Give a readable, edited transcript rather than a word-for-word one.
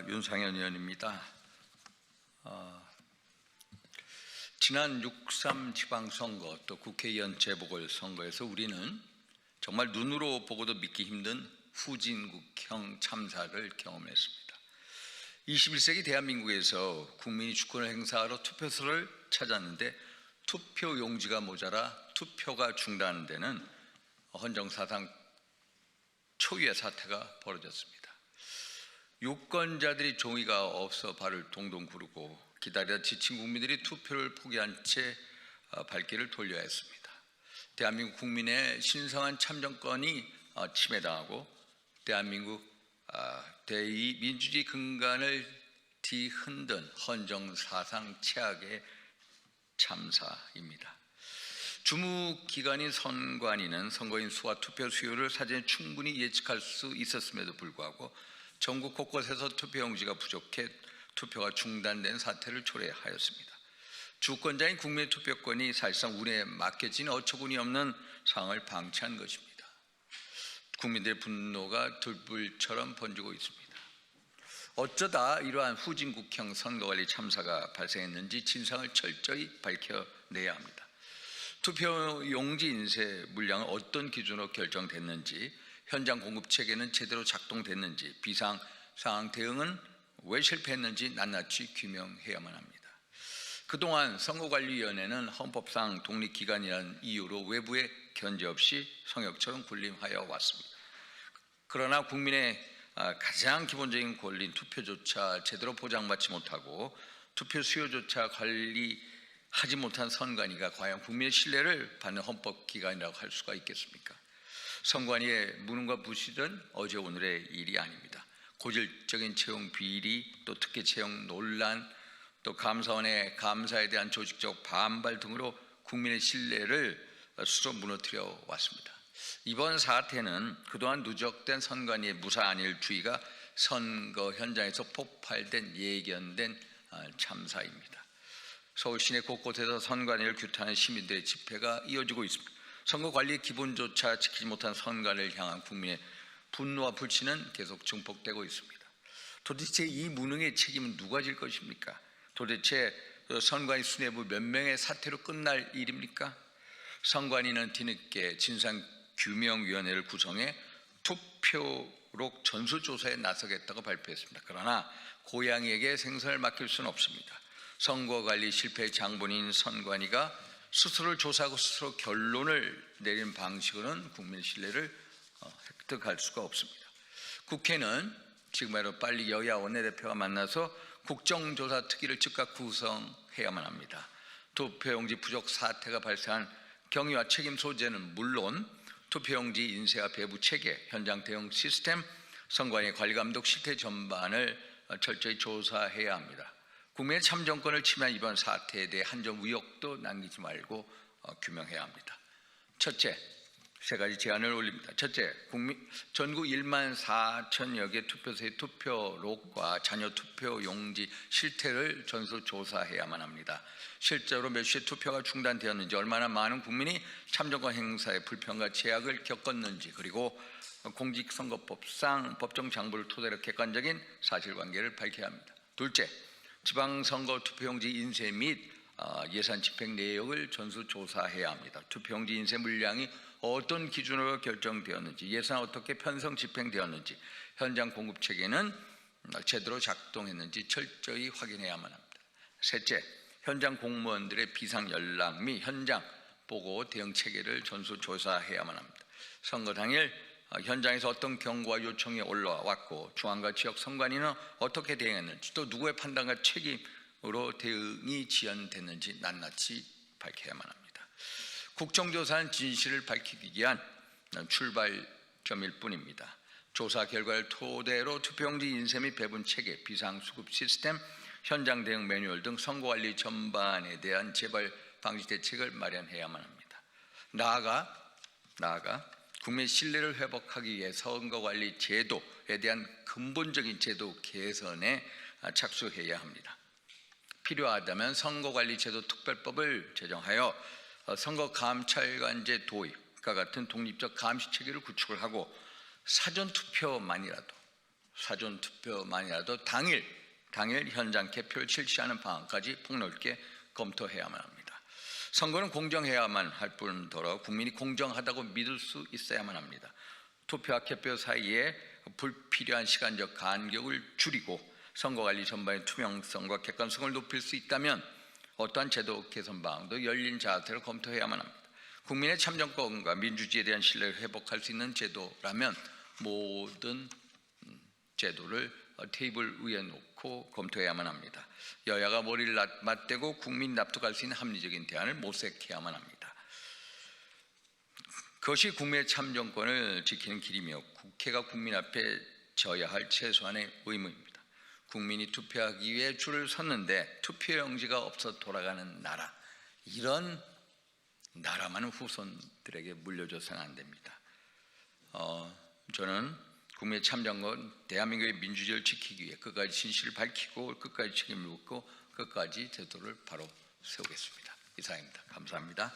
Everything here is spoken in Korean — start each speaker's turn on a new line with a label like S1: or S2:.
S1: 윤상현 의원입니다. 지난 6.3 지방선거 또 국회의원 재보궐선거에서 우리는 정말 눈으로 보고도 믿기 힘든 후진국형 참사를 경험했습니다. 21세기 대한민국에서 국민이 주권을 행사하러 투표소를 찾았는데 투표 용지가 모자라 투표가 중단한 데는 헌정사상 초유의 사태가 벌어졌습니다. 유권자들이 종이가 없어 발을 동동 구르고 기다리다 지친 국민들이 투표를 포기한 채 발길을 돌려야 했습니다. 대한민국 국민의 신성한 참정권이 침해당하고 대한민국 대2 민주주의 근간을 뒤흔든 헌정사상 최악의 참사입니다. 주무기관인 선관위는 선거인 수와 투표 수요를 사전에 충분히 예측할 수 있었음에도 불구하고 전국 곳곳에서 투표용지가 부족해 투표가 중단된 사태를 초래하였습니다. 주권자인 국민의 투표권이 사실상 운에 맡겨진 어처구니 없는 상황을 방치한 것입니다. 국민들의 분노가 들불처럼 번지고 있습니다. 어쩌다 이러한 후진국형 선거관리 참사가 발생했는지 진상을 철저히 밝혀내야 합니다. 투표용지 인쇄 물량은 어떤 기준으로 결정됐는지, 현장 공급 체계는 제대로 작동됐는지, 비상 상황 대응은 왜 실패했는지 낱낱이 규명해야만 합니다. 그동안 선거관리위원회는 헌법상 독립기관이라는 이유로 외부의 견제 없이 성역처럼 군림하여 왔습니다. 그러나 국민의 가장 기본적인 권리인 투표조차 제대로 보장받지 못하고 투표 수요조차 관리하지 못한 선관위가 과연 국민의 신뢰를 받는 헌법기관이라고 할 수가 있겠습니까? 선관위의 무능과 무실은 어제 오늘의 일이 아닙니다. 고질적인 채용 비리, 또 특혜 채용 논란, 또 감사원의 감사에 대한 조직적 반발 등으로 국민의 신뢰를 스스로 무너뜨려 왔습니다. 이번 사태는 그동안 누적된 선관위의 무사안일주의가 선거 현장에서 폭발된 예견된 참사입니다. 서울 시내 곳곳에서 선관위를 규탄하는 시민들의 집회가 이어지고 있습니다. 선거관리의 기본조차 지키지 못한 선관위를 향한 국민의 분노와 불신은 계속 증폭되고 있습니다. 도대체 이 무능의 책임은 누가 질 것입니까? 도대체 선관위 수뇌부 몇 명의 사태로 끝날 일입니까? 선관위는 뒤늦게 진상규명위원회를 구성해 투표록 전수조사에 나서겠다고 발표했습니다. 그러나 고양이에게 생선을 맡길 수는 없습니다. 선거관리 실패의 장본인 선관위가 스스로를 조사하고 스스로 결론을 내리는 방식으로는 국민의 신뢰를 획득할 수가 없습니다. 국회는 지금 바로 빨리 여야 원내대표가 만나서 국정조사 특위를 즉각 구성해야만 합니다. 투표용지 부족 사태가 발생한 경위와 책임 소재는 물론 투표용지 인쇄와 배부 체계, 현장 대응 시스템, 선관위 관리감독 실태 전반을 철저히 조사해야 합니다. 국민의 참정권을 침해한 이번 사태에 대해 한 점 의혹도 남기지 말고 규명해야 합니다. 첫째, 세 가지 제안을 올립니다. 첫째, 전국 1만 4천여 개 투표소의 투표록과 잔여 투표용지 실태를 전수조사해야만 합니다. 실제로 몇 시에 투표가 중단되었는지, 얼마나 많은 국민이 참정권 행사에 불편과 제약을 겪었는지, 그리고 공직선거법상 법정 장부를 토대로 객관적인 사실관계를 밝혀야 합니다. 둘째, 지방선거 투표용지 인쇄 및 예산 집행 내역을 전수조사해야 합니다. 투표용지 인쇄 물량이 어떤 기준으로 결정되었는지, 예산 어떻게 편성 집행되었는지, 현장 공급 체계는 제대로 작동했는지 철저히 확인해야만 합니다. 셋째, 현장 공무원들의 비상 연락 및 현장 보고 대응 체계를 전수조사해야만 합니다. 선거 당일 현장에서 어떤 경고와 요청이 올라왔고 중앙과 지역 선관위는 어떻게 대응했는지, 또 누구의 판단과 책임으로 대응이 지연됐는지 낱낱이 밝혀야만 합니다. 국정조사는 진실을 밝히기 위한 출발점일 뿐입니다. 조사 결과를 토대로 투표용지 인쇄 및 배분 체계, 비상수급 시스템, 현장 대응 매뉴얼 등 선거관리 전반에 대한 재발 방지 대책을 마련해야만 합니다. 나아가 국민의 신뢰를 회복하기 위해 선거관리 제도에 대한 근본적인 제도 개선에 착수해야 합니다. 필요하다면 선거관리제도 특별법을 제정하여 선거감찰관제 도입과 같은 독립적 감시체계를 구축을 하고 사전투표만이라도 사전 투표만이라도 당일 현장 개표를 실시하는 방안까지 폭넓게 검토해야만 합니다. 선거는 공정해야만 할 뿐더러 국민이 공정하다고 믿을 수 있어야만 합니다. 투표와 개표 사이에 불필요한 시간적 간격을 줄이고 선거관리 전반의 투명성과 객관성을 높일 수 있다면 어떠한 제도 개선 방안도 열린 자세로 검토해야만 합니다. 국민의 참정권과 민주주의에 대한 신뢰를 회복할 수 있는 제도라면 모든 제도를 테이블 위에 놓고 검토해야만 합니다. 여야가 머리를 맞대고 국민 납득할 수 있는 합리적인 대안을 모색해야만 합니다. 그것이 국민의 참정권을 지키는 길이며 국회가 국민 앞에 져야 할 최소한의 의무입니다. 국민이 투표하기 위해 줄을 섰는데 투표용지가 없어 돌아가는 나라, 이런 나라만은 후손들에게 물려줘서는 안 됩니다. 저는 국민의 참정권, 대한민국의 민주주의를 지키기 위해 끝까지 진실을 밝히고 끝까지 책임을 묻고 끝까지 제도를 바로 세우겠습니다. 이상입니다. 감사합니다.